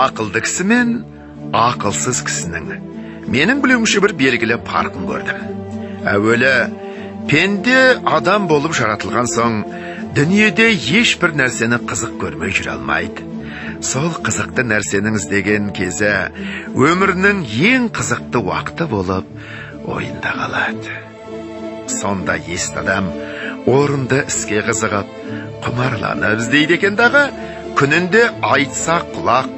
ақылды кісі мен ақылсыз кісінің менің білуімше бір белгілі парқын көрдім. Әуелі, пенде адам болып жаратылған соң, дүниеде ешбір нәрсені қызық көрмей жүре алмайды. Сол қызықты нәрсенің іздеген кезі өмірінің ең қызықты уақыты болып ойында қалады. Сонда есті адам орынды іске қызығып, құмарланып іздейді екен дағы, күнінде айтса құлақ,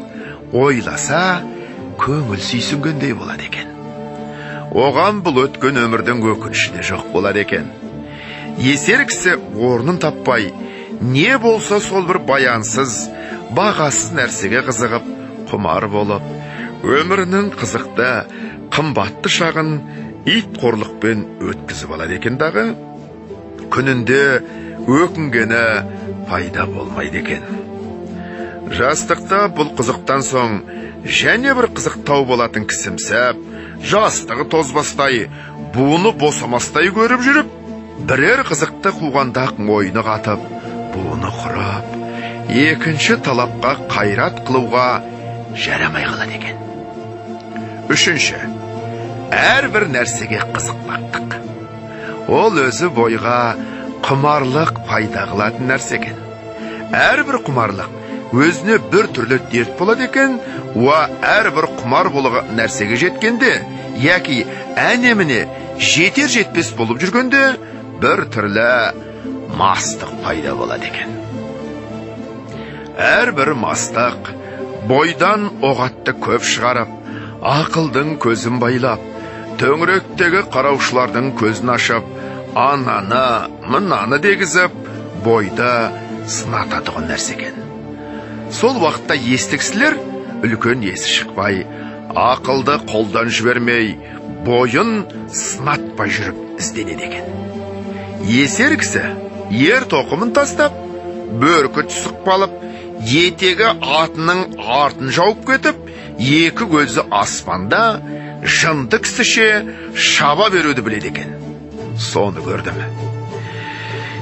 ойласа көңіл сүйсінгендей болады екен. Оған бұл өткен өмірдің өкініші де жоқ болады екен. Есер кісі орнын таппай, не болса сол бір баянсыз, бағасыз нәрсеге қызығып, құмар болып, өмірінің қызықты, қымбатты шағын ит қорлықпен өткізіп алады екен дағы, күнінде өкінгені пайда болмайды екен. Жастықта бұл қызықтан соң және бір қызықтау болатын кісімсәп, жастығы тозбастай, буыны босамастай көріп жүріп, бірер қызықты қуғанда ойыны қатып, буыны құрап, екінші талапқа қайрат қылуға жарамай қалады екен. Үшінші, әрбір нәрсеге қызықпақтық. Ол өзі бойға құмарлық пайда қылатын нәрсе екен. Әрбір құмарлық өзіне бір түрлі дерт болады екен, уа әрбір құмар болған нәрсеге жеткенде, яки әне-міне жетер жетпес болып жүргенде, бір түрлі мастық пайда болады екен. Әрбір мастық бойдан оғатты көп шығарып, ақылдың көзін байлап, төңіректегі қараушылардың көзін ашып, ананы, мынаны дегізіп, бойды сынататығын нәрсе екен. Сол уақытта естіксілер үлкен есі шықпай, ақылды қолдан жібермей, бойын сынатпай жүріп ізденеді екен. Есер кісі ер тоқымын тастап, бөркі сұқпалып, етегі атының артын жауып кетіп, екі көзі аспанда жынды кісіше шаба беруді біледі екен. Соны көрдім.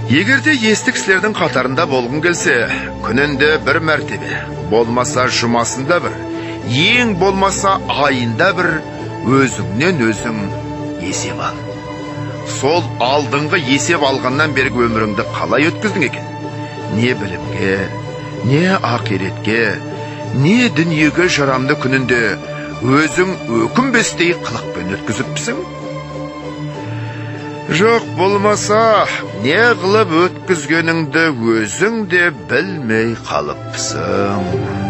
Егерде есті кісілердің қатарында болғың келсе, күнінде бір мәртебе, болмаса жұмасында бір, ең болмаса айында бір, өзіңнен өзің есеп ал. Сол алдыңғы есеп алғаннан бергі өміріңді қалай өткіздің екен? Не білімге, не ақиретке, не дүниеге жарамды күнінде өзің өкінбестей қылықпен өткізіпсің? Жоқ болмаса, не қылып өткізгеніңді өзің де білмей қалыпсың.